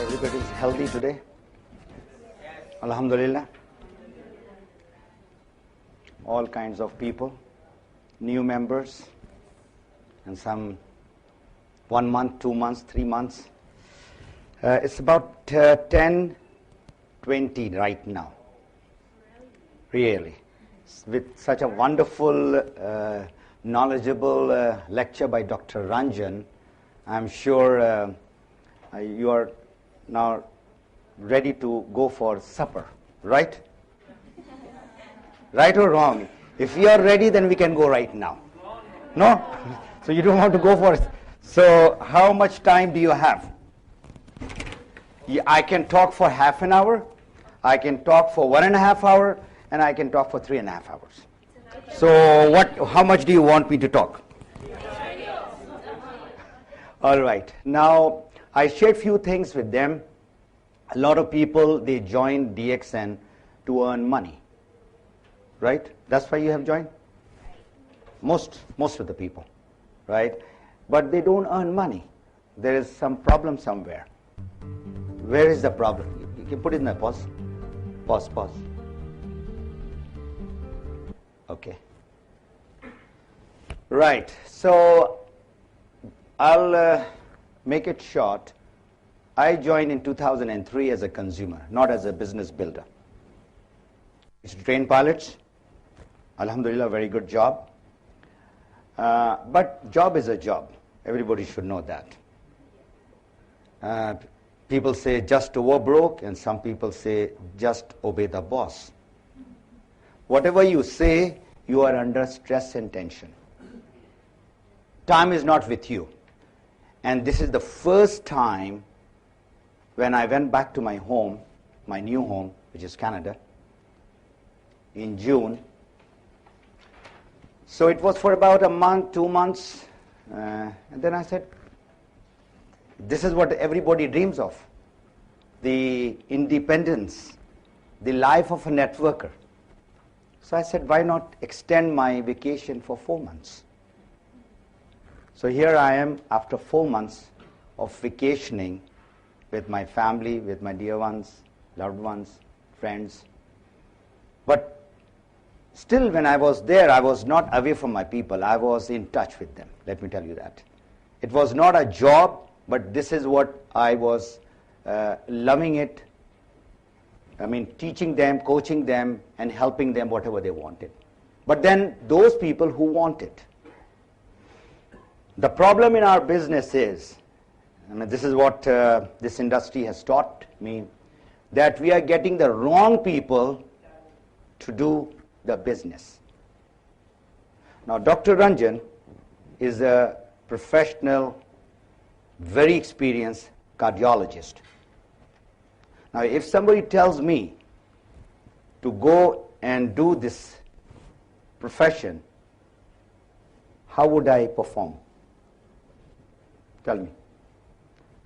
Everybody is healthy today. Alhamdulillah. All kinds of people, new members, and some 1 month, 2 months, 3 months. It's about 10:20 right now. Really. With such a wonderful, knowledgeable lecture by Dr. Ranjan, I'm sure you are now ready to go for supper, right? Right or wrong? If you are ready, then we can go right now. No? So you don't want to go for it. So how much time do you have? I can talk for half an hour, I can talk for 1.5 hours, and I can talk for 3.5 hours. So how much do you want me to talk? All right. Now, I shared few things with them. A lot of people, they join DXN to earn money. Right? That's why you have joined? Most of the people. Right? But they don't earn money. There is some problem somewhere. Where is the problem? You can put it in a pause. Pause. Okay. Right. So, I'll make it short. I joined in 2003 as a consumer, not as a business builder. It's train pilots. Alhamdulillah, very good job. But job is a job. Everybody should know that. People say just over broke, and some people say just obey the boss. Whatever you say, you are under stress and tension. Time is not with you. And this is the first time when I went back to my home, my new home, which is Canada, in June. So it was for about a month, 2 months, and then I said, this is what everybody dreams of, the independence, the life of a networker. So I said, why not extend my vacation for 4 months? So here I am after 4 months of vacationing with my family, with my dear ones, loved ones, friends. But still when I was there, I was not away from my people. I was in touch with them, let me tell you that. It was not a job, but this is what I was loving it. I mean, teaching them, coaching them, and helping them whatever they wanted. But then those people who want it. The problem in our business is, I mean, this is what this industry has taught me, that we are getting the wrong people to do the business. Now, Dr. Ranjan is a professional, very experienced cardiologist. Now, if somebody tells me to go and do this profession, how would I perform? Tell me.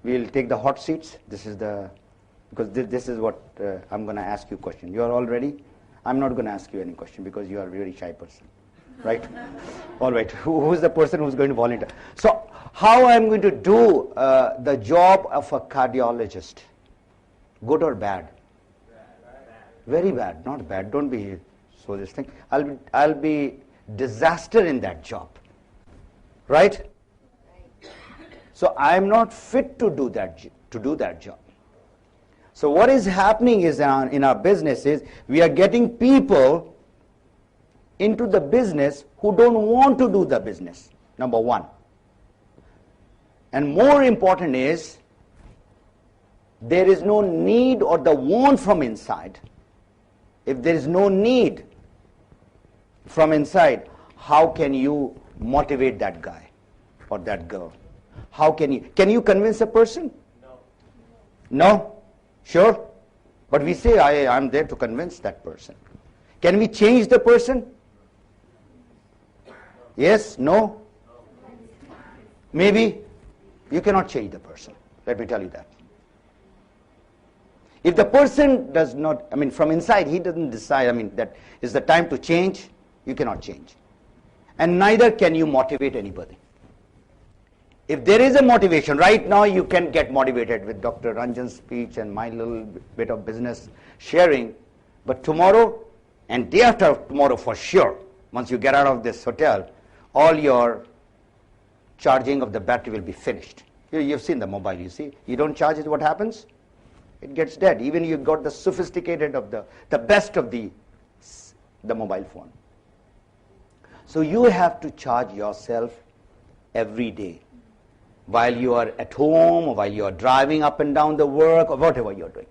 We'll take the hot seats. Because this is what I'm going to ask you a question. You are all ready? I'm not going to ask you any question because you are a very shy person. Right? All right. Who's the person who's going to volunteer? So, how I'm going to do the job of a cardiologist? Good or bad? Very bad, not bad. Don't be so this thing. I'll be disaster in that job. Right? So I'm not fit to do that job. So what is happening is in our business is we are getting people into the business who don't want to do the business, number one. And more important is there is no need or the want from inside. If there is no need from inside, how can you motivate that guy or that girl? How can you convince a person? No? Sure? But we say, I'm there to convince that person. Can we change the person? Yes? No? Maybe? You cannot change the person. Let me tell you that. If the person does not, from inside, he doesn't decide, that is the time to change, you cannot change. And neither can you motivate anybody. If there is a motivation, right now you can get motivated with Dr. Ranjan's speech and my little bit of business sharing, but tomorrow and day after tomorrow for sure, once you get out of this hotel, all your charging of the battery will be finished. You've seen the mobile, you see. You don't charge it, what happens? It gets dead. Even you got the sophisticated of the best of the mobile phone. So you have to charge yourself every day, while you are at home, or while you are driving up and down the work, or whatever you're doing.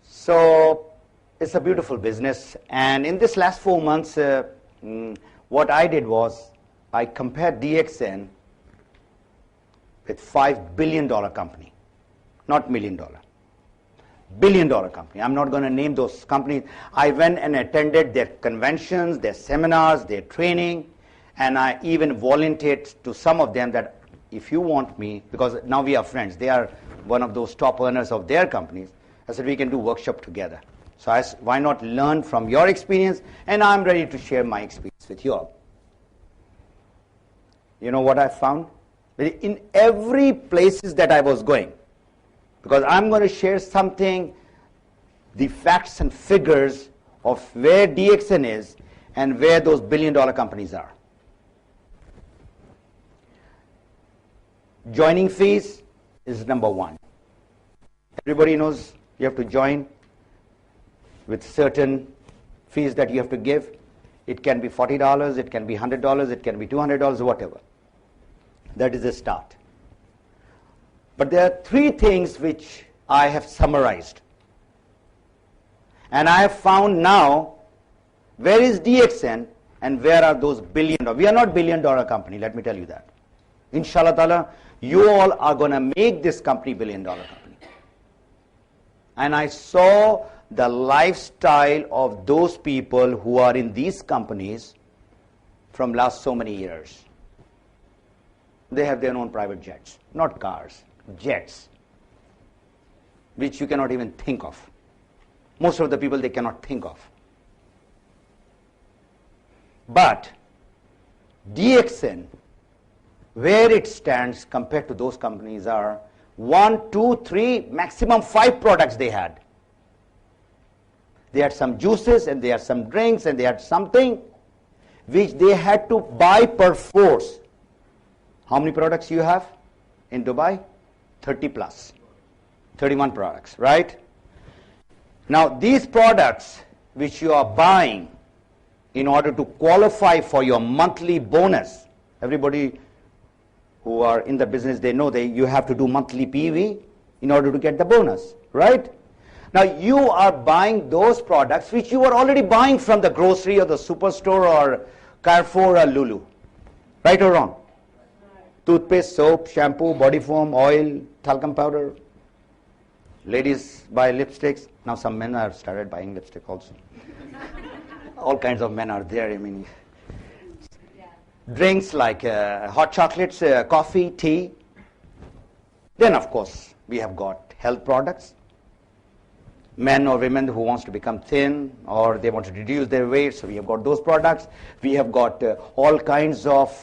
So it's a beautiful business. And in this last 4 months, what I did was I compared DXN with $5 billion company, not $1 million. $1 billion company. I'm not going to name those companies. I went and attended their conventions, their seminars, their training, and I even volunteered to some of them that if you want me, because now we are friends, they are one of those top earners of their companies, I said we can do workshop together. So I said, why not learn from your experience, and I'm ready to share my experience with you all. You know what I found? In every places that I was going, because I'm going to share something, the facts and figures of where DXN is and where those billion-dollar companies are. Joining fees is number one. Everybody knows you have to join with certain fees that you have to give. It can be $40, it can be $100, it can be $200, whatever. That is a start. But there are three things which I have summarized. And I have found now where is DXN and where are those billion-dollar. We are not billion-dollar company, let me tell you that. Inshallah ta'ala, you all are going to make this company billion-dollar company. And I saw the lifestyle of those people who are in these companies from last so many years. They have their own private jets, not cars, jets, which you cannot even think of. Most of the people they cannot think of. But DXN, where it stands compared to those companies are 1, 2, 3, maximum 5 products they had. They had some juices and they had some drinks and they had something which they had to buy per force. How many products you have in Dubai? 30 plus. 31 products, right? Now these products which you are buying in order to qualify for your monthly bonus, everybody who are in the business, they know that you have to do monthly PV in order to get the bonus, right? Now you are buying those products which you were already buying from the grocery or the superstore or Carrefour or Lulu, right or wrong? Toothpaste, soap, shampoo, body foam, oil, talcum powder. Ladies buy lipsticks. Now some men have started buying lipstick also. All kinds of men are there. I mean, drinks like hot chocolates, coffee, tea. Then of course we have got health products. Men or women who wants to become thin or they want to reduce their weight, so we have got those products. We have got all kinds of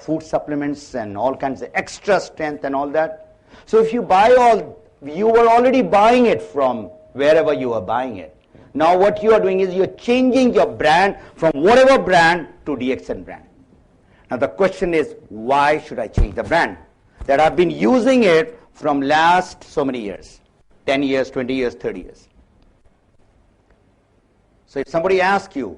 food supplements and all kinds of extra strength and all that. So if you buy all, you were already buying it from wherever you are buying it. Now what you are doing is you're changing your brand from whatever brand to DXN brand. Now the question is, why should I change the brand? That I've been using it from last so many years, 10 years, 20 years, 30 years. So if somebody asks you,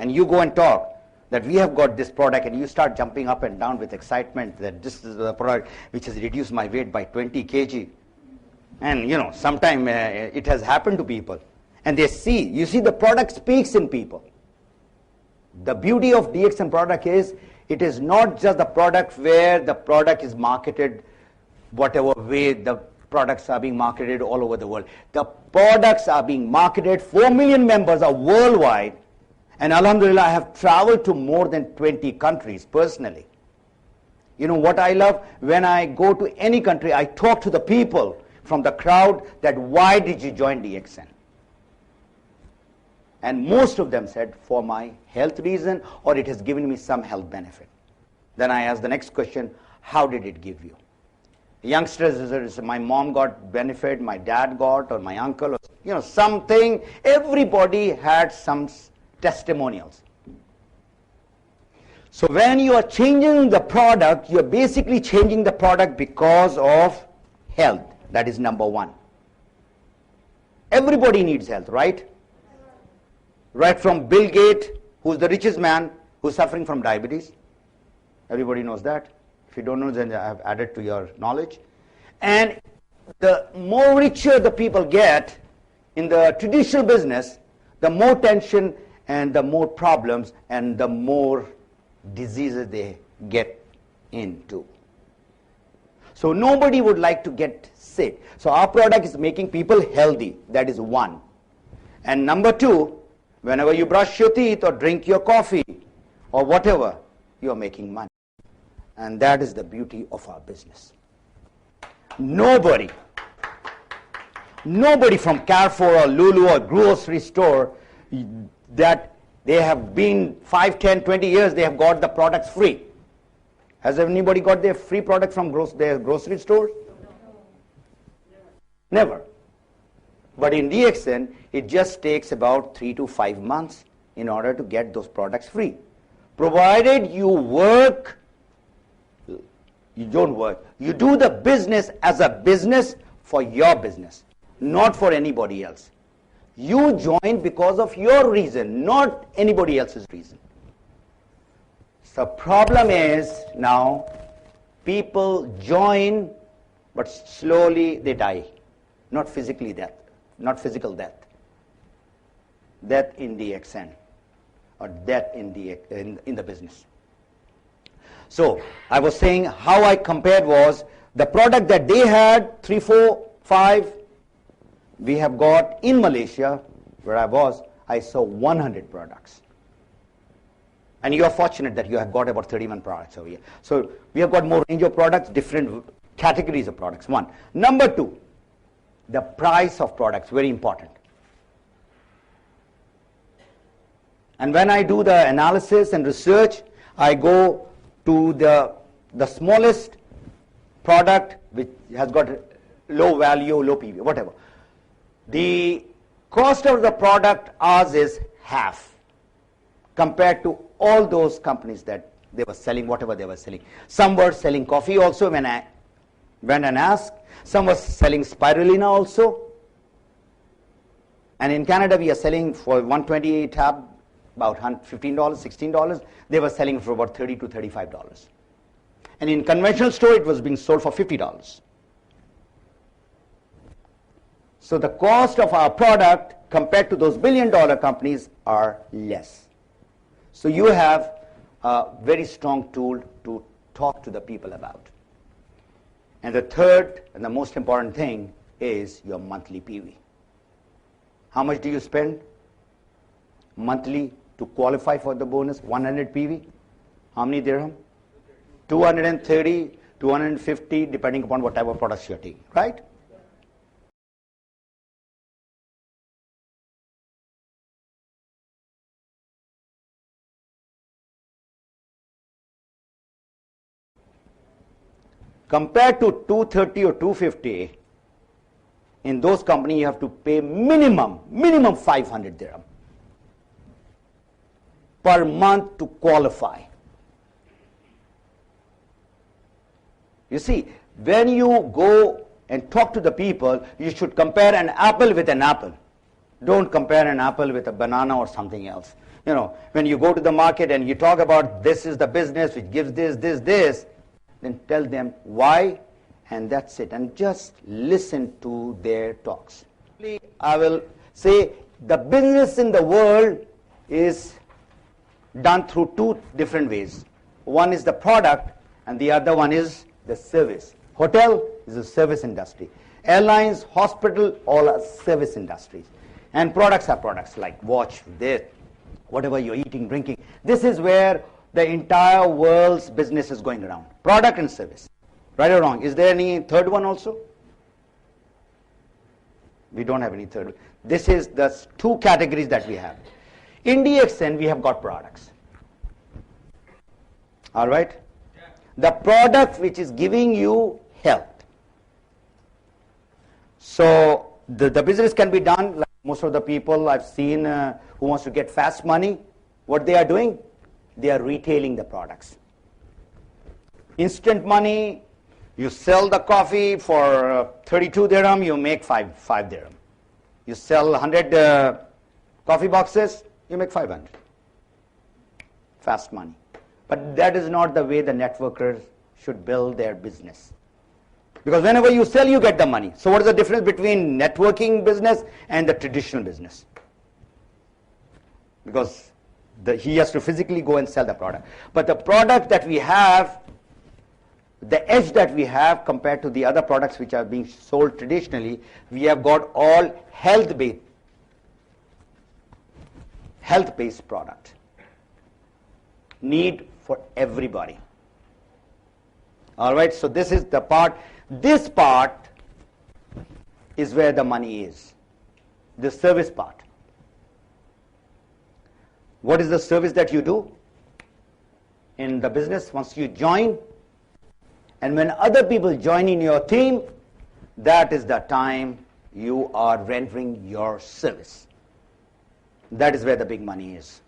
and you go and talk, that we have got this product, and you start jumping up and down with excitement that this is the product which has reduced my weight by 20 kg. And you know, sometime it has happened to people. And they see, you see the product speaks in people. The beauty of DXN product is, it is not just the product where the product is marketed whatever way the products are being marketed all over the world. The products are being marketed, 4 million members are worldwide, and alhamdulillah I have traveled to more than 20 countries personally. You know what I love? When I go to any country, I talk to the people from the crowd that why did you join DXN? And most of them said for my health reason or it has given me some health benefit. Then I ask the next question, how did it give you? Youngsters, my mom got benefit, my dad got, or my uncle, or something. Everybody had some testimonials. So when you are changing the product, you are basically changing the product because of health. That is number one. Everybody needs health, right? Right from Bill Gates, who's the richest man, who's suffering from diabetes. Everybody knows that. If you don't know, then I have added to your knowledge. And the more richer the people get in the traditional business, the more tension and the more problems and the more diseases they get into. So nobody would like to get sick. So our product is making people healthy. That is one. And number two, whenever you brush your teeth or drink your coffee or whatever, you are making money. And that is the beauty of our business. Nobody from Carrefour or Lulu or grocery store that they have been 5, 10, 20 years, they have got the products free. Has anybody got their free product from their grocery stores? Never. But in DXN, it just takes about 3 to 5 months in order to get those products free. Provided you work, you don't work. You do the business as a business for your business, not for anybody else. You join because of your reason, not anybody else's reason. The problem is now people join, but slowly they die. Not physically death, not physical death. Death in DXN, or death in the business. So I was saying how I compared was the product that they had, 3, 4, 5, we have got in Malaysia, where I saw 100 products. And you are fortunate that you have got about 31 products over here. So we have got more range of products, different categories of products, one. Number two, the price of products, very important. And when I do the analysis and research, I go to the smallest product which has got low value, low PV, whatever. The cost of the product, ours is half compared to all those companies that they were selling, whatever they were selling. Some were selling coffee also when I went and asked. Some were selling spirulina also. And in Canada, we are selling for 120 tab about $15, $16. They were selling for about $30 to $35. And in conventional store, it was being sold for $50. So the cost of our product compared to those billion-dollar companies are less. So you have a very strong tool to talk to the people about. And the third and the most important thing is your monthly PV. How much do you spend monthly to qualify for the bonus? 100 PV. How many dirham? 230, 250, depending upon what type of products you're taking, right? Compared to 230 or 250, in those companies you have to pay minimum 500 dirham per month to qualify. You see, when you go and talk to the people, you should compare an apple with an apple. Don't compare an apple with a banana or something else. You know, when you go to the market and you talk about this is the business which gives this, then tell them why, and that's it. And just listen to their talks. I will say the business in the world is done through two different ways. One is the product, and the other one is the service. Hotel is a service industry. Airlines, hospital, all are service industries. And products are products like watch, this, whatever you're eating, drinking. This is where the entire world's business is going around. Product and service. Right or wrong? Is there any third one also? We don't have any third one. This is the two categories that we have. In DXN, we have got products. All right? The product which is giving you health. So the business can be done like most of the people I've seen who wants to get fast money. What they are doing? They are retailing the products. Instant money, you sell the coffee for 32 dirham, you make 5 dirham. You sell 100 coffee boxes, you make 500. Fast money. But that is not the way the networkers should build their business. Because whenever you sell, you get the money. So what is the difference between networking business and the traditional business? Because he has to physically go and sell the product. But the product that we have, the edge that we have compared to the other products which are being sold traditionally, we have got all health-based product. Need for everybody. All right, so this is the part. This part is where the money is. The service part. What is the service that you do in the business once you join? And when other people join in your team, that is the time you are rendering your service. That is where the big money is.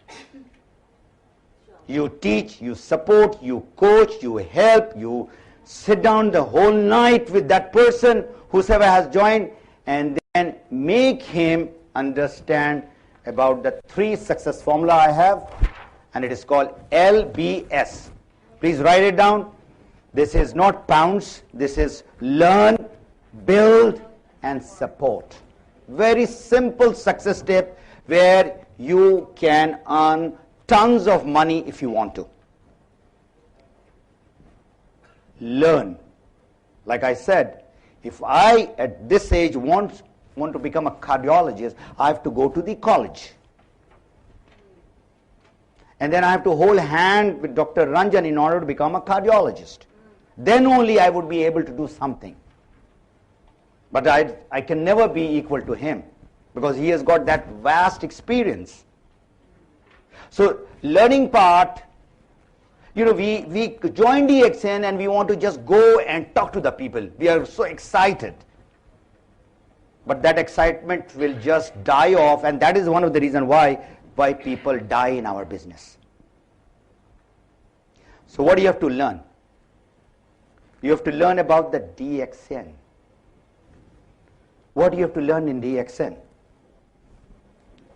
You teach, you support, you coach, you help, you sit down the whole night with that person, whosoever has joined, and then make him understand about the 3 success formula I have, and it is called LBS. Please write it down. This is not pounds, this is learn, build, and support. Very simple success tip where you can earn tons of money if you want to. Learn. Like I said, if I at this age want to become a cardiologist, I have to go to the college. And then I have to hold hand with Dr. Ranjan in order to become a cardiologist. Then only I would be able to do something. But I can never be equal to him because he has got that vast experience. So learning part, we join DXN and we want to just go and talk to the people. We are so excited. But that excitement will just die off, and that is one of the reasons why people die in our business. So what do you have to learn? You have to learn about the DXN. What do you have to learn in DXN?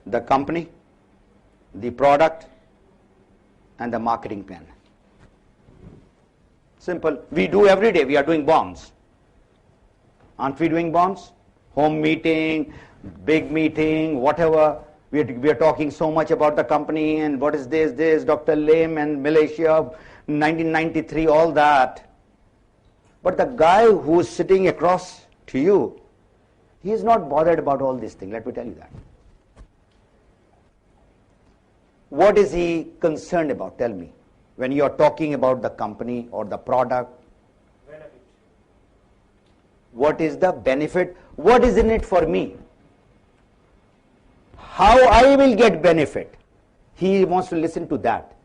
The company, the product, and the marketing plan. Simple. We do every day. We are doing bombs. Aren't we doing bombs? Home meeting, big meeting, whatever. We are talking so much about the company and what is this, Dr. Lim and Malaysia, 1993, all that. But the guy who is sitting across to you, he is not bothered about all these things. Let me tell you that. What is he concerned about? Tell me. When you are talking about the company or the product, benefit. What is the benefit? What is in it for me? How I will get benefit? He wants to listen to that.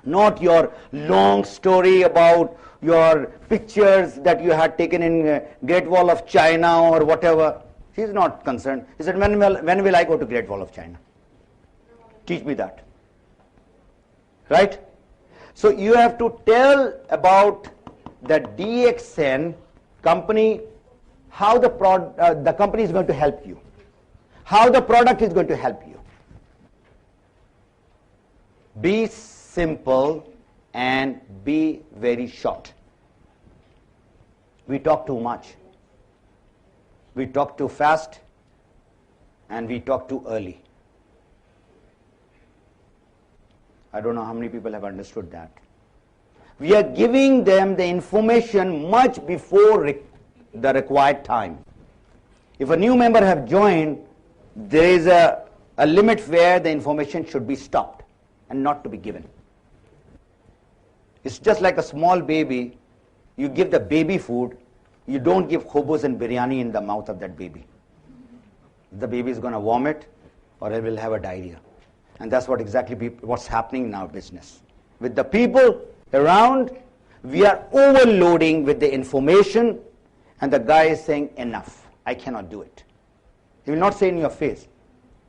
Not your long story about your pictures that you had taken in Great Wall of China or whatever. He is not concerned. He said, when will I go to Great Wall of China? Teach me that. Right? So you have to tell about the DXN company, how the company is going to help you, how the product is going to help you. Be simple and be very short. We talk too much. We talk too fast and we talk too early. I don't know how many people have understood that. We are giving them the information much before the required time. If a new member have joined, there is a limit where the information should be stopped and not to be given. It's just like a small baby. You give the baby food, you don't give khobos and biryani in the mouth of that baby. The baby is going to vomit or it will have a diarrhea. And that's what's happening in our business. With the people around, We are overloading with the information, and the guy is saying, enough, I cannot do it. He will not say in your face,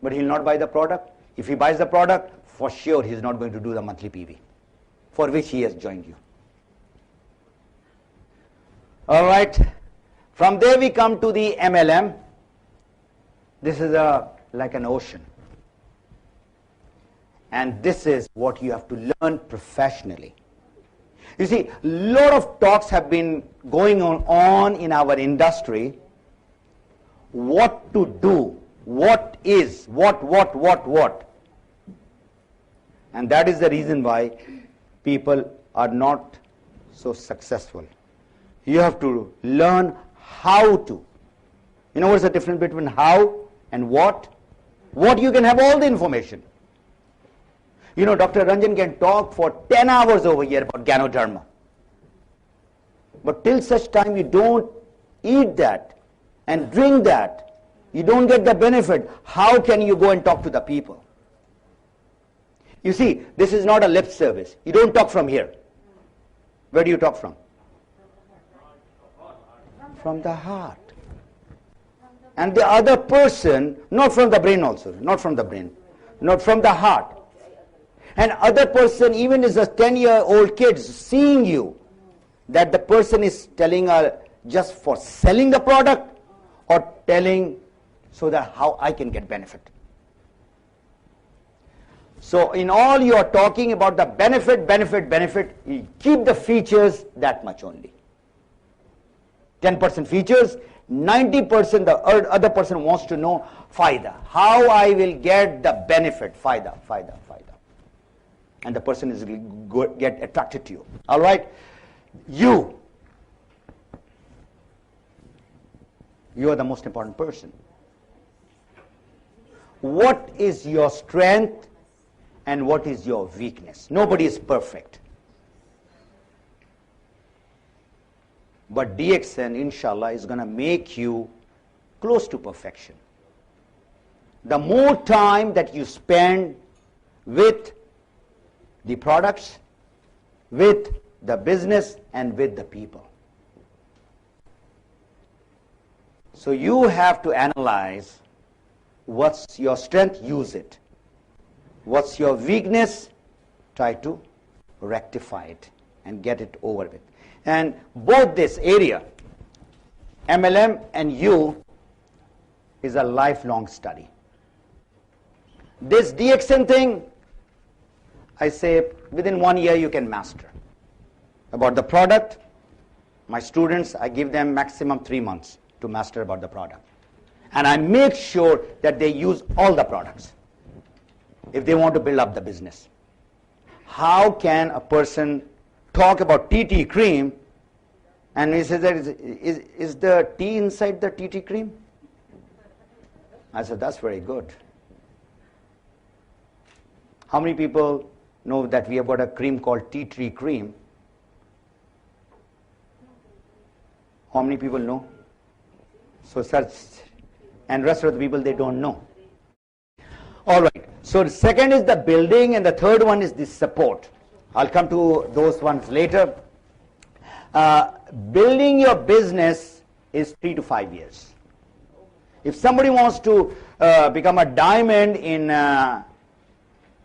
but he will not buy the product. If he buys the product, for sure he is not going to do the monthly PV, for which he has joined you. All right. From there we come to the MLM. This is like an ocean. And this is what you have to learn professionally. You see, a lot of talks have been going on in our industry. What to do, what is, what. And that is the reason why people are not so successful. You have to learn how to. You know what's the difference between how and what? What, you can have all the information. You know, Dr. Ranjan can talk for 10 hours over here about Ganoderma. But till such time you don't eat that and drink that, you don't get the benefit. How can you go and talk to the people? You see, this is not a lip service. You don't talk from here. Where do you talk from? From the heart. And the other person, not from the brain also, not from the brain, not from the heart. And other person, even as a 10-year-old kid, seeing you, that the person is telling just for selling the product or telling so that how I can get benefit. So in all you are talking about the benefit, you keep the features that much only. 10% features, 90% the other person wants to know faida, how I will get the benefit, faida. And the person is get attracted to you. All right? You are the most important person. What is your strength and what is your weakness? Nobody is perfect. But DXN, inshallah, is going to make you close to perfection. The more time that you spend with the products, with the business, and with the people. So you have to analyze what's your strength, use it. What's your weakness, try to rectify it and get it over with. And both this area, MLM and you, is a lifelong study. This DXN thing, I say within 1 year you can master. About the product, my students, I give them maximum 3 months to master about the product. And I make sure that they use all the products if they want to build up the business. How can a person talk about TT cream and he says that is the tea inside the TT cream? I said, that's very good. How many people know that we have got a cream called tea tree cream? How many people know? So search, and rest of the people, they don't know. All right. So the second is the building, and the third one is the support. I'll come to those ones later. Building your business is 3 to 5 years. If somebody wants to become a diamond in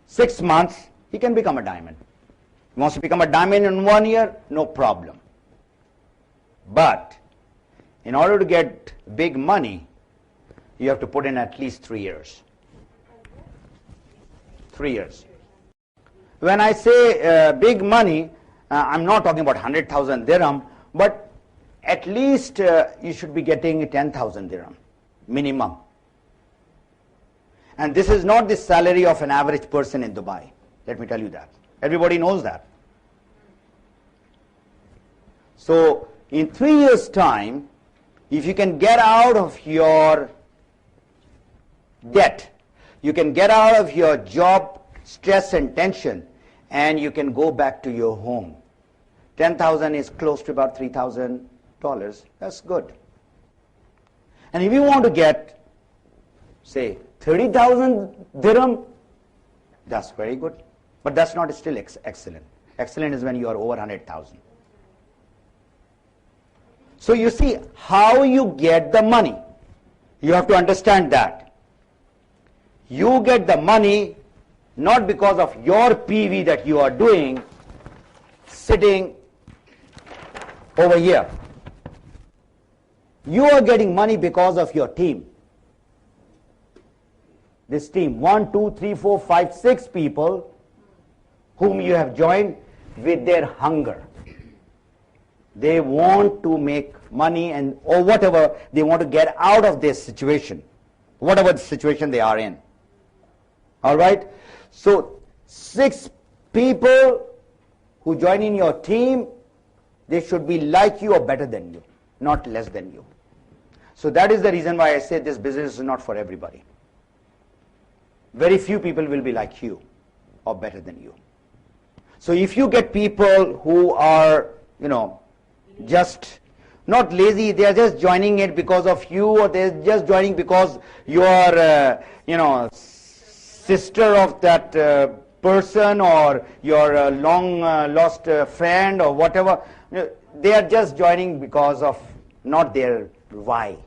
6 months, he can become a diamond. He wants to become a diamond in 1 year, no problem. But in order to get big money, you have to put in at least 3 years. 3 years. When I say big money, I'm not talking about 100,000 dirham, but at least you should be getting 10,000 dirham minimum. And this is not the salary of an average person in Dubai. Let me tell you that. Everybody knows that. So in 3 years' time, if you can get out of your debt, you can get out of your job stress and tension, and you can go back to your home. 10,000 is close to about $3,000. That's good. And if you want to get, say, 30,000 dirham, that's very good. But that's not still excellent. Excellent is when you are over 100,000. So you see how you get the money. You have to understand that. You get the money not because of your PV that you are doing, sitting over here. You are getting money because of your team. This team, 1, 2, 3, 4, 5, 6 people whom you have joined with their hunger. They want to make money and or whatever they want to get out of this situation, whatever the situation they are in. All right? So 6 people who join in your team, they should be like you or better than you, not less than you. So that is the reason why I say this business is not for everybody. Very few people will be like you or better than you. So if you get people who are, just not lazy, they are just joining it because of you, or they're just joining because you are, sister of that person, or your long lost friend or whatever. They are just joining because of not their why.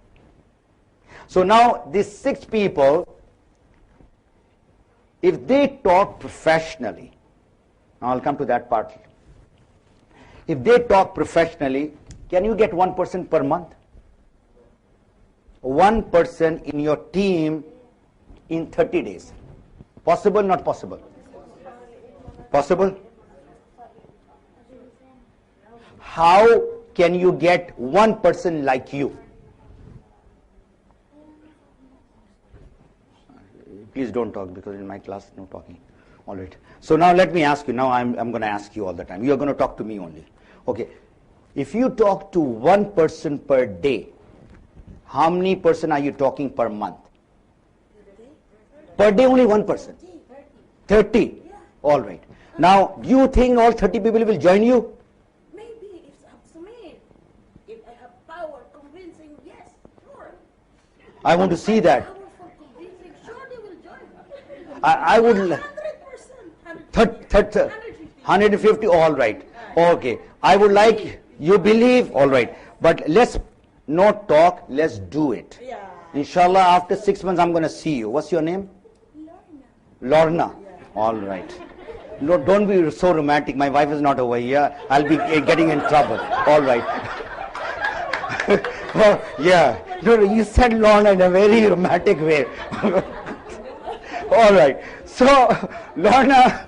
So now these 6 people, if they talk professionally, I'll come to that part. If they talk professionally, can you get 1 person per month? 1 person in your team in 30 days. Possible, not possible? Possible? How can you get 1 person like you? Please don't talk, because in my class, no talking. All right. So now let me ask you. Now I'm going to ask you all the time. You're going to talk to me only. Okay. If you talk to 1 person per day, how many person are you talking per month? Per day only 1 person. 30. All right. Now, do you think all 30 people will join you? Maybe it's up to me. If I have power convincing, yes, sure. I want to see that. I would 100%. 150, all right. Okay. I would like, you believe, all right. But let's not talk, let's do it. Yeah. Inshallah, after 6 months, I'm going to see you. What's your name? Lorna. Yeah. All right. No, don't be so romantic. My wife is not over here. I'll be getting in trouble. All right. Oh, yeah. No, you said Lorna in a very romantic way. All right. So, Lorna,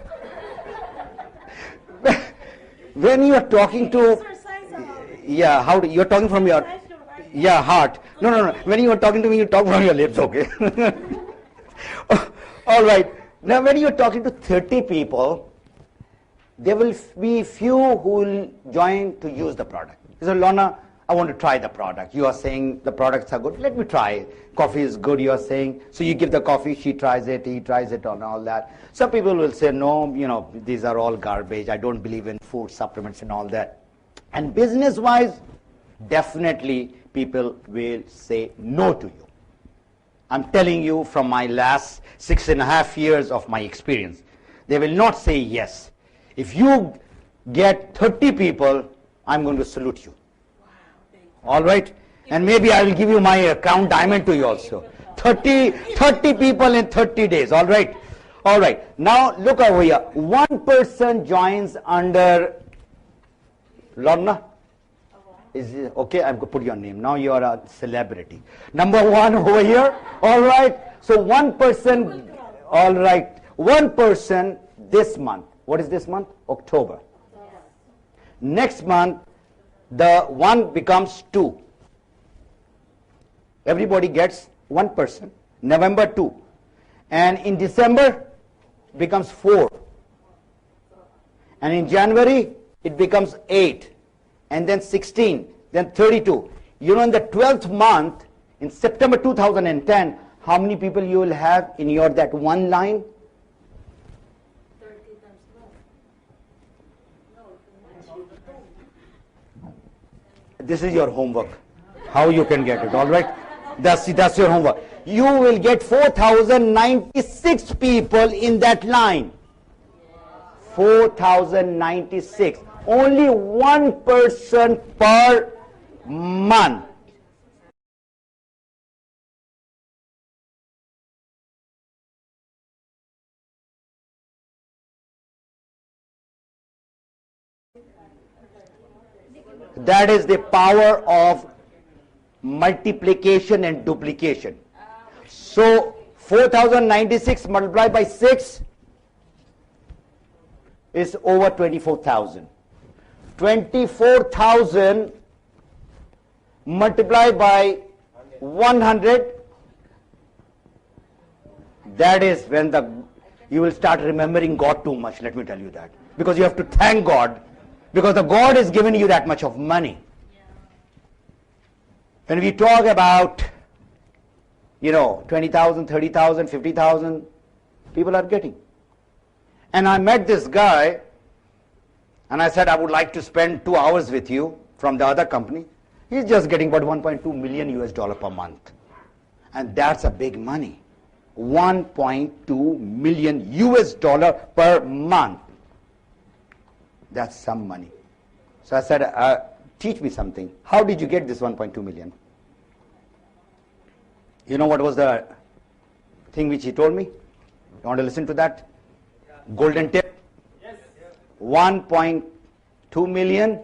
when you are talking to, yeah, how do you're talking from your, yeah, heart. No. When you are talking to me, you talk from your lips, okay? All right. Now, when you are talking to 30 people, there will be few who will join to use the product. So, Lorna, I want to try the product. You are saying the products are good. Let me try. Coffee is good, you are saying. So you give the coffee, she tries it, he tries it, and all that. Some people will say, no, these are all garbage. I don't believe in food supplements and all that. And business-wise, definitely people will say no to you. I'm telling you from my last 6.5 years of my experience. They will not say yes. If you get 30 people, I'm going to salute you. All right? And maybe I will give you my crown diamond to you also. 30 people in 30 days. All right? All right. Now look over here. 1 person joins under Lorna. Is it okay? I'm going to put your name. Now you are a celebrity. Number 1 over here. All right? So 1 person. All right. 1 person this month. What is this month? October. Next month, the 1 becomes 2. Everybody gets 1 person. November 2. And in December, becomes 4. And in January, it becomes 8. And then 16. Then 32. In the 12th month, in September 2010, how many people you will have in your that one line? 30 times more. This is your homework. How you can get it, all right? That's your homework. You will get 4,096 people in that line. 4,096. Only 1 person per month. That is the power of multiplication and duplication. So 4096 multiplied by 6 is over 24,000. 24,000 multiplied by 100, that is when you will start remembering God too much, let me tell you that. Because you have to thank God, because the God has given you that much of money. When we talk about, 20,000, 30,000, 50,000, people are getting. And I met this guy, and I said, I would like to spend 2 hours with you from the other company. He's just getting about 1.2 million US dollar per month. And that's a big money. 1.2 million US dollar per month. That's some money. So I said, teach me something. How did you get this 1.2 million? You know what was the thing which he told me? You want to listen to that? Golden tip? Yes. 1.2 million.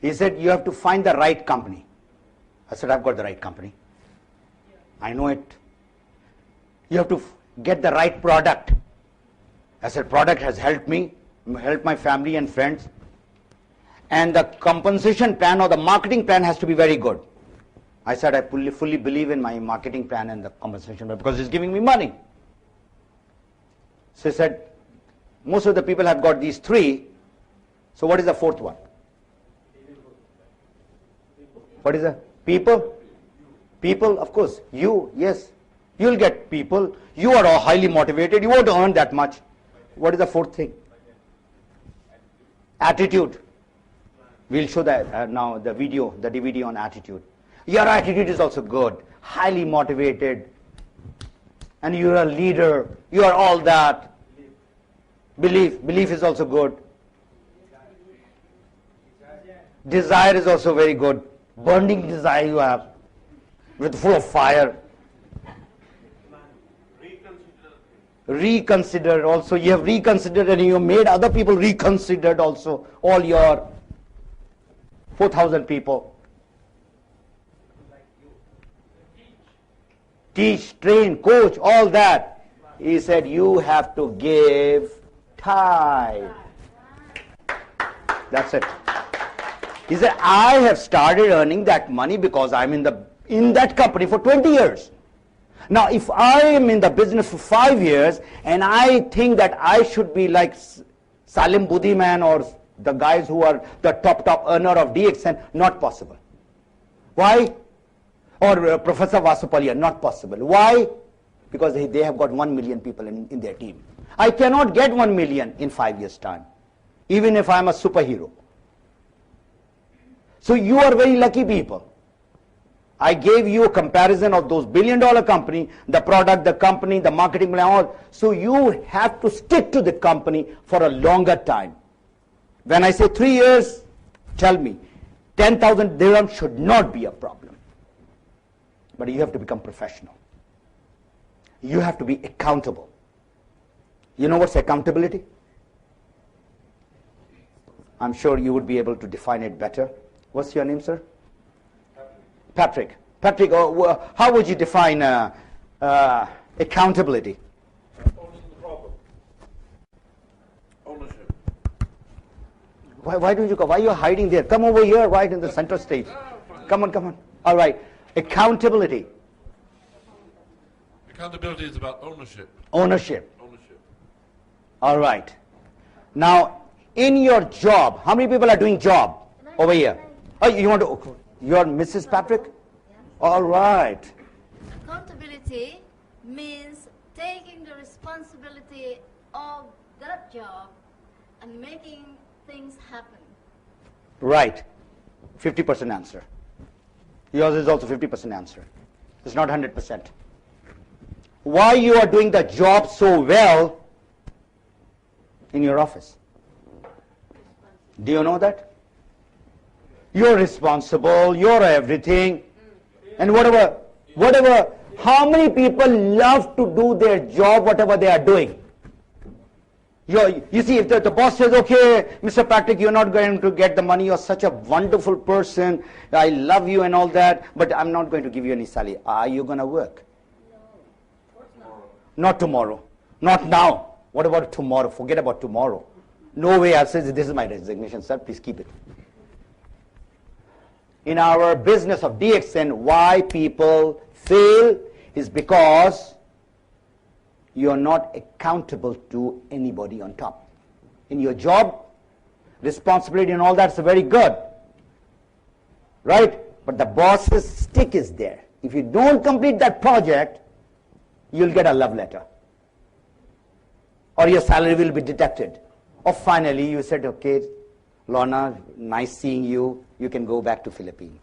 He said, you have to find the right company. I said, I've got the right company. I know it. You have to get the right product. I said, product has helped me, helped my family and friends. And the compensation plan or the marketing plan has to be very good. I said, I fully believe in my marketing plan and the compensation plan because it's giving me money. So he said, most of the people have got these three. So what is the fourth one? What is the people? People, of course. You, yes. You'll get people. You are all highly motivated. You won't earn that much. What is the fourth thing? Attitude. We'll show that now, the DVD on attitude. Your attitude is also good. Highly motivated. And you're a leader. You are all that. Belief is also good. Desire is also very good. Burning desire you have. With full of fire. Reconsider also. You have reconsidered and you have made other people reconsidered also. All your 4,000 people. Teach, train, coach, all that. He said, you have to give tithe. That's it. He said, I have started earning that money because I'm in that company for 20 years. Now, if I am in the business for 5 years and I think that I should be like Salim Budiman or the guys who are the top earner of DXN, not possible. Why? Or Professor Vasupalia, not possible. Why? Because they have got 1 million people in their team. I cannot get 1 million in 5 years' time, even if I'm a superhero. So you are very lucky people. I gave you a comparison of those billion-dollar company, the product, the company, the marketing plan, all. So you have to stick to the company for a longer time. When I say 3 years, tell me, 10,000 dirham should not be a problem. But you have to become professional. You have to be accountable. You know what's accountability? I'm sure you would be able to define it better. What's your name, sir? Patrick. Patrick, how would you define accountability? Owning the problem. Ownership. Why don't you go? Why are you hiding there? Come over here, right in the center stage. Come on. All right. Accountability. Accountability is about ownership. Ownership. Ownership. All right. Now, in your job, how many people are doing job over here? Oh, you want to? You're Mrs. Patrick? All right. Accountability means taking the responsibility of that job and making things happen. Right. 50% answer. Yours is also 50% answer. It's not 100%. Why you are doing the job so well in your office? Do you know that? You're responsible, you're everything. And whatever, how many people love to do their job, whatever they are doing? You see, if the boss says, okay, Mr. Patrick, you're not going to get the money, you're such a wonderful person, I love you and all that, but I'm not going to give you any salary. Are you going to work? Not tomorrow. Not now. What about tomorrow? Forget about tomorrow. No way. I'll say, this is my resignation, sir. Please keep it. In our business of DXN, why people fail is because you're not accountable to anybody on top. In your job, responsibility and all that's very good. Right? But the boss's stick is there. If you don't complete that project, you'll get a love letter. Or your salary will be deducted. Or finally you said, okay, Lorna, nice seeing you. You can go back to Philippines.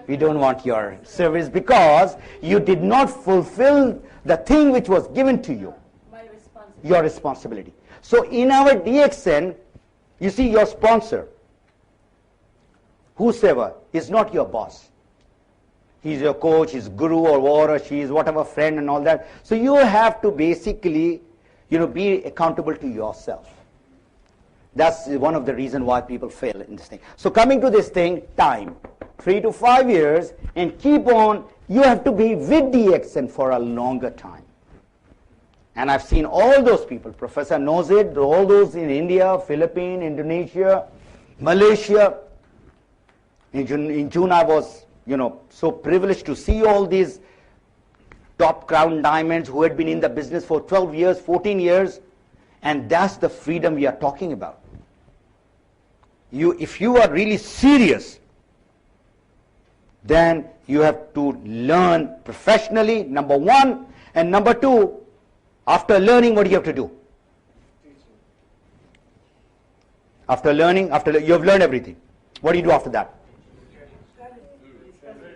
We don't want your service because you did not fulfill the thing which was given to you. My responsibility. Your responsibility. So in our DXN, you see your sponsor, whosoever, is not your boss. He's your coach, his guru or whatever, she is whatever friend and all that. So you have to basically, be accountable to yourself. That's one of the reasons why people fail in this thing. So coming to this thing, time. 3 to 5 years and keep on, you have to be with DXN for a longer time. And I've seen all those people, Professor knows it, all those in India, Philippines, Indonesia, Malaysia. In June I was, so privileged to see all these top crown diamonds who had been in the business for 12 years, 14 years. And that's the freedom we are talking about. If you are really serious, then you have to learn professionally, number one. And number two, after learning, what do you have to do? After learning, you have learned everything. What do you do after that?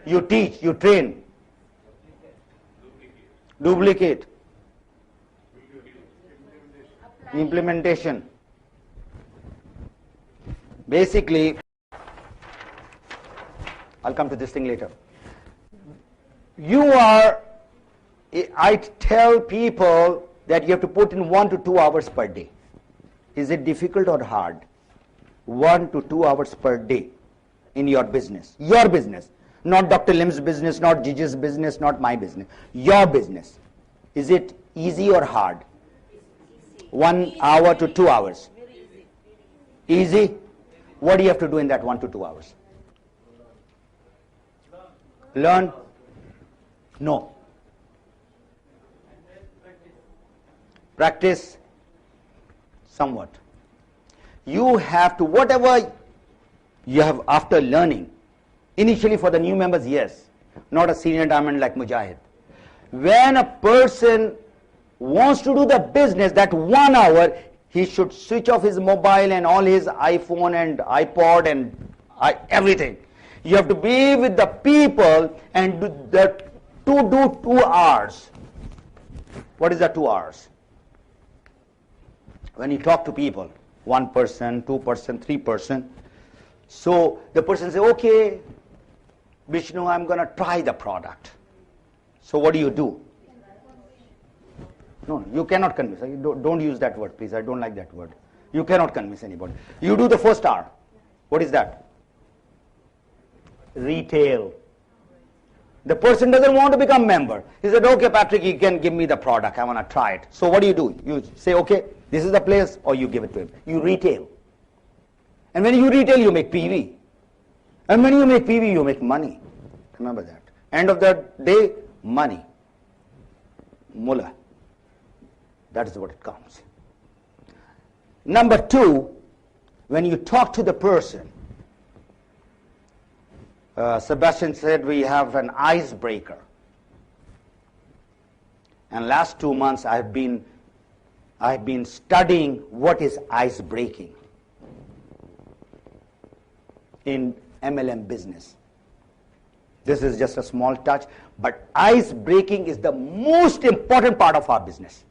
You teach, you train. Duplicate. Implementation. Basically, I'll come to this thing later. I tell people that you have to put in 1 to 2 hours per day. Is it difficult or hard? 1 to 2 hours per day in your business. Your business. Not Dr. Lim's business, not Gigi's business, not my business. Your business. Is it easy or hard? 1 hour to 2 hours. Easy? What do you have to do in that 1 to 2 hours? Learn? No. Practice? Somewhat. You have to, whatever you have after learning, initially for the new members, yes, not a senior diamond like Mujahid. When a person wants to do the business, that 1 hour, he should switch off his mobile and all his iPhone and iPod and everything. You have to be with the people and do 2 hours. What is the 2 hours? When you talk to people, 1 person, 2 person, 3 person. So the person says, okay, Vishnu, I'm going to try the product. So what do you do? No, you cannot convince. Don't use that word, please. I don't like that word. You cannot convince anybody. You do the first hour. What is that? Retail. The person doesn't want to become member. He said, okay, Patrick, you can give me the product. I want to try it. So what do? You say, okay, this is the place, or you give it to him. You retail. And when you retail, you make PV. And when you make PV, you make money. Remember that. End of the day, money. Mullah. That is what it counts. Number 2, when you talk to the person, Sebastian said we have an icebreaker. And last 2 months I've been studying what is ice breaking in MLM business. This is just a small touch, but ice breaking is the most important part of our business.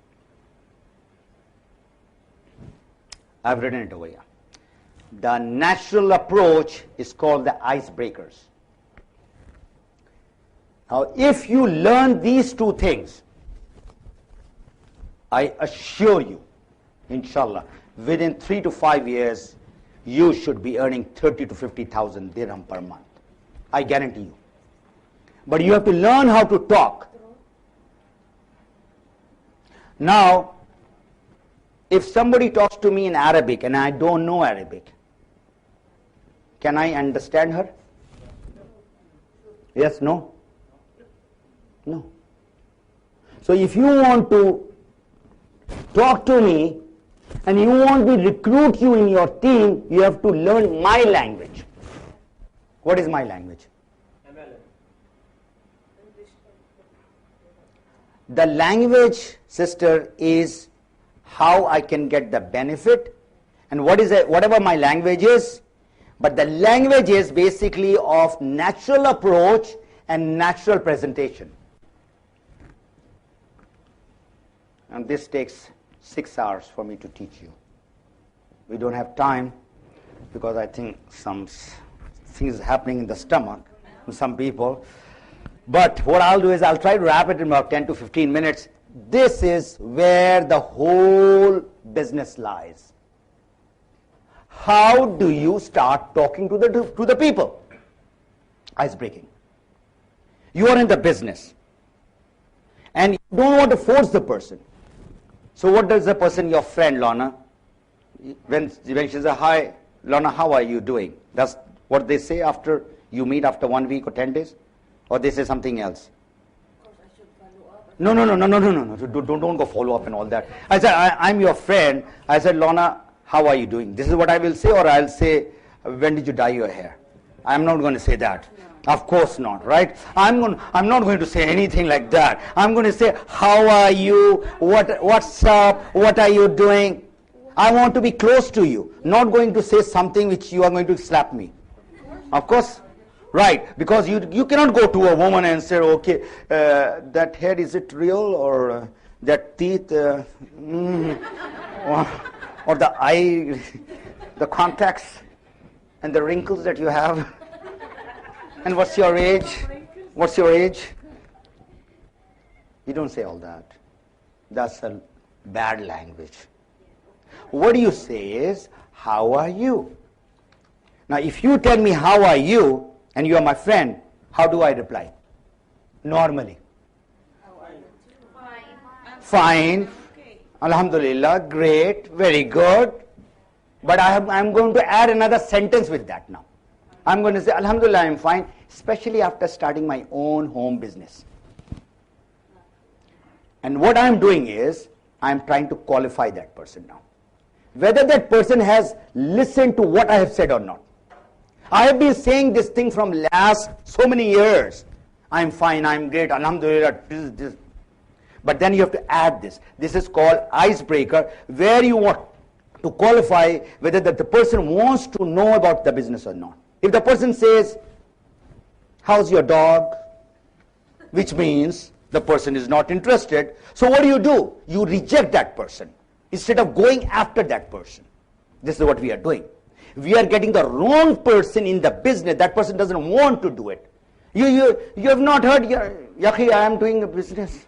I've written it over here. The natural approach is called the icebreakers. Now, if you learn these two things, I assure you, inshallah, within 3 to 5 years, you should be earning 30 to 50,000 dirham per month. I guarantee you. But you have to learn how to talk. Now, if somebody talks to me in Arabic and I don't know Arabic, can I understand her? Yes, no? No. So if you want to talk to me and you want me to recruit you in your team, you have to learn my language. What is my language? The language, sister, is how I can get the benefit, and whatever my language is, but the language is basically of natural approach and natural presentation. And this takes 6 hours for me to teach you. We don't have time because I think some things happening in the stomach with some people. But what I'll do is I'll try to wrap it in about 10 to 15 minutes. This is where the whole business lies. How do you start talking to the people? Ice breaking. You are in the business and you don't want to force the person. So what does the person, your friend Lorna, when she says, hi Lorna, how are you doing? That's what they say after you meet after 1 week or 10 days? Or they say something else? No. Don't go follow up and all that. I said, I'm your friend. I said, Lorna, how are you doing? This is what I will say, or I'll say, when did you dye your hair? I'm not going to say that. No. Of course not, right? I'm not going to say anything like that. I'm going to say, how are you? What's up? What are you doing? I want to be close to you. Not going to say something which you are going to slap me. Of course. Right, because you cannot go to a woman and say, okay, that hair, is it real? Or that teeth, or the eye, the contacts, and the wrinkles that you have. And what's your age? What's your age? You don't say all that. That's a bad language. What you say is, how are you? Now, if you tell me, how are you? And you are my friend, how do I reply? Normally. Fine. Alhamdulillah, great, very good. But I'm going to add another sentence with that now. I'm going to say, Alhamdulillah, I'm fine, especially after starting my own home business. And what I'm doing is, I'm trying to qualify that person now. Whether that person has listened to what I have said or not. I have been saying this thing from last so many years. I'm fine, I'm great, Alhamdulillah, this. But then you have to add this. This is called icebreaker, where you want to qualify whether the person wants to know about the business or not. If the person says, how's your dog? Which means the person is not interested. So what do? You reject that person instead of going after that person. This is what we are doing. We are getting the wrong person in the business. That person doesn't want to do it. You have not heard, Yakhi, I am doing a business.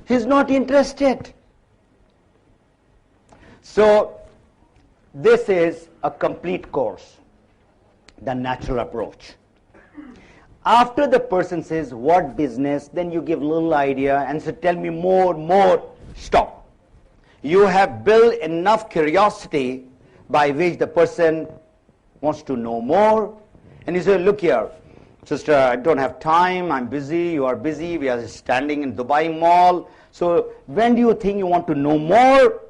He's not interested. So, this is a complete course, the natural approach. After the person says, what business, then you give little idea and say, tell me more, stop. You have built enough curiosity by which the person wants to know more. And you say, look here, sister, I don't have time, I'm busy, you are busy, we are standing in Dubai Mall. So when do you think you want to know more?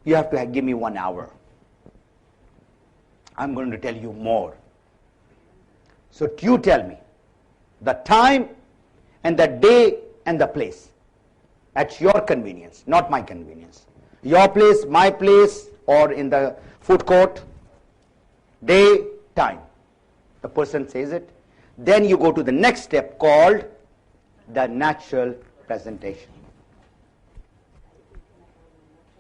You have to give me 1 hour. I'm going to tell you more. So you tell me the time and the day and the place at your convenience, not my convenience. Your place, my place, or in the food court, day, time. The person says it. Then you go to the next step called the natural presentation.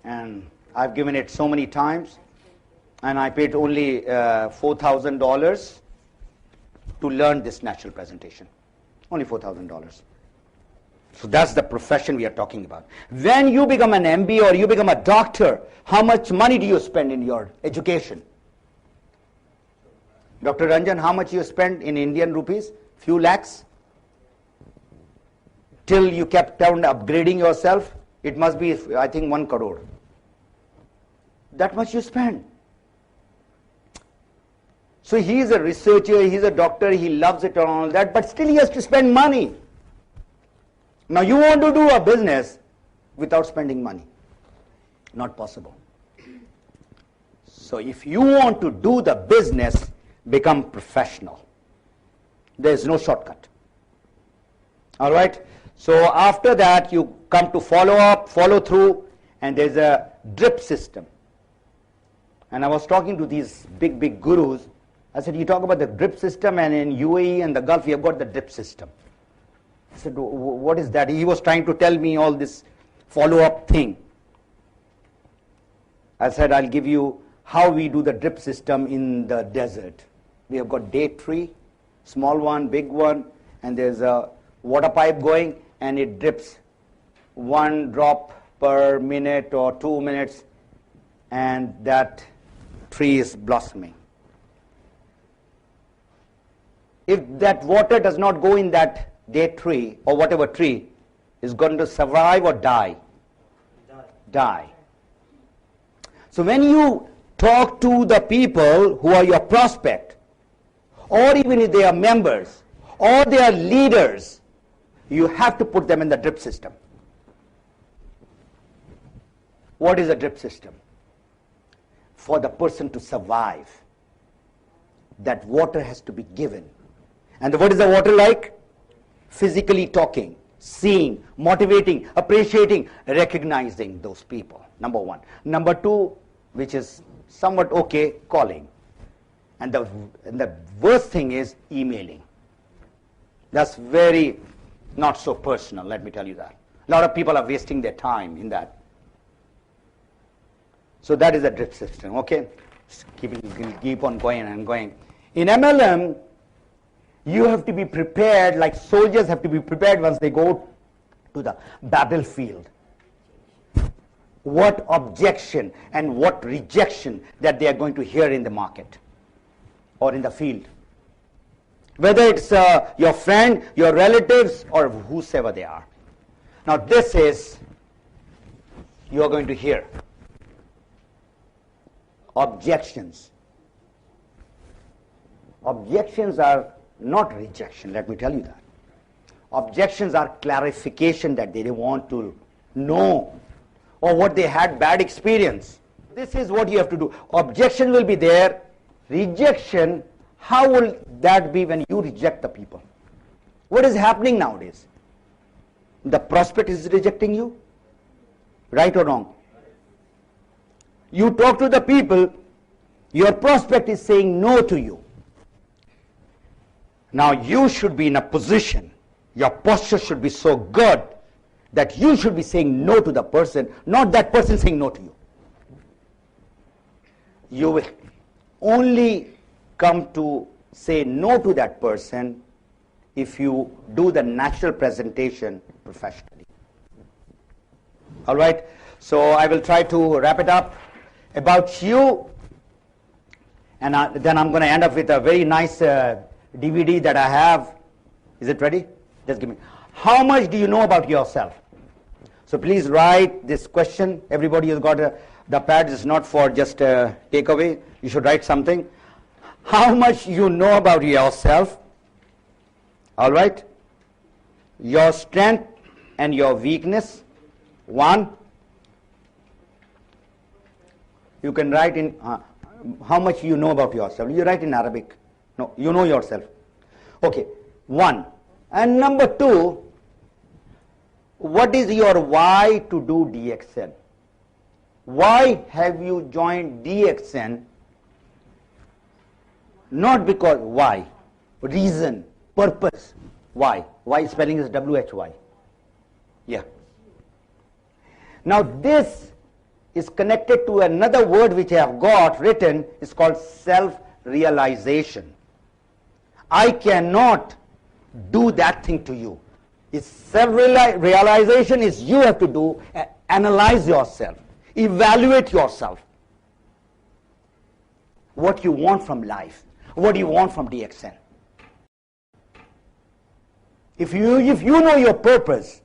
And I've given it so many times. And I paid only $4,000 to learn this natural presentation. Only $4,000. So that's the profession we are talking about. When you become an MBA or you become a doctor, how much money do you spend in your education? Dr. Ranjan, how much you spend in Indian rupees? Few lakhs? Till you kept on upgrading yourself, it must be, I think, 1 crore. That much you spend. So he is a researcher, he is a doctor, he loves it and all that, but still he has to spend money. Now you want to do a business without spending money. Not possible. So if you want to do the business, become professional. There is no shortcut. All right? So after that, you come to follow up, follow through, and there's a drip system. And I was talking to these big gurus. I said, you talk about the drip system, and in UAE and the Gulf, you have got the drip system. I said, what is that? He was trying to tell me all this follow-up thing. I said, I'll give you how we do the drip system in the desert. We have got date tree, small one, big one, and there's a water pipe going, and it drips 1 drop per minute or 2 minutes, and that tree is blossoming. If that water does not go in that date tree or whatever tree, is going to survive or die? Die. So when you talk to the people who are your prospect, or even if they are members, or they are leaders, you have to put them in the drip system. What is a drip system? For the person to survive, that water has to be given. And what is the water like? Physically talking, seeing, motivating, appreciating, recognizing those people. Number one. Number two, which is somewhat okay, calling. And the worst thing is emailing. That's very not so personal, let me tell you that. A lot of people are wasting their time in that. So that is a drip system, okay? Keep on going and going. In MLM, you have to be prepared, like soldiers have to be prepared once they go to the battlefield. What objection and what rejection that they are going to hear in the market or in the field. Whether it's your friend, your relatives, or whosoever they are. Now this is, you are going to hear objections. Objections are not rejection, let me tell you that. Objections are clarification that they want to know, or what they had bad experience. This is what you have to do. Objection will be there. Rejection, how will that be when you reject the people? What is happening nowadays? The prospect is rejecting you? Right or wrong? You talk to the people, your prospect is saying no to you. Now you should be in a position, your posture should be so good that you should be saying no to the person, not that person saying no to you. You will only come to say no to that person if you do the natural presentation professionally. All right, so I will try to wrap it up. About you, and then I'm going to end up with a very nice DVD that I have. Is it ready? Just give me. How much do you know about yourself? So please write this question. Everybody has got the pad. Is not for just takeaway. You should write something. How much you know about yourself? All right. Your strength and your weakness. 1. You can write in how much you know about yourself. You write in Arabic. No, you know yourself. Okay, 1. And number 2, what is your why to do DXN? Why have you joined DXN? Not because, why? Reason, purpose. Why? Why spelling is WHY. Yeah. Now this is connected to another word which I have got written. It's called self-realization. I cannot do that thing to you. It's self-realization is you have to do, analyze yourself, evaluate yourself. What you want from life, what do you want from DXN? If you know your purpose,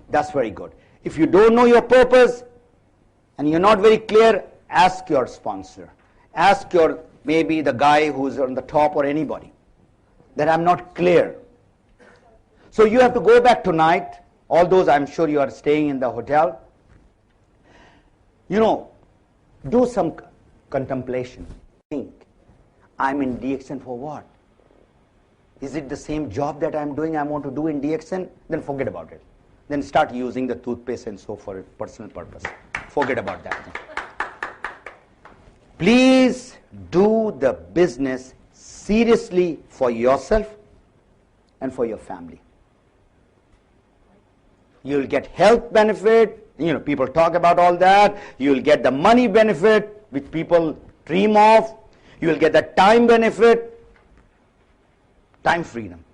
that's very good. If you don't know your purpose and you're not very clear, ask your sponsor. Ask your, maybe the guy who's on the top or anybody, that I'm not clear. So you have to go back tonight, all those I'm sure you are staying in the hotel. You know, do some contemplation. Think, I'm in DXN for what? Is it the same job that I'm doing I want to do in DXN? Then forget about it. Then start using the toothpaste and so for personal purpose. Forget about that. Please do the business seriously for yourself and for your family. You'll get health benefit. You know, people talk about all that. You'll get the money benefit, which people dream of. You'll get the time benefit, time freedom.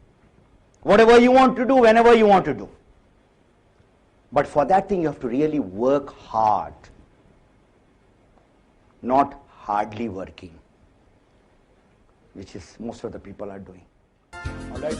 Whatever you want to do, whenever you want to do. But for that thing, you have to really work hard, not hardly working, which is most of the people are doing. All right?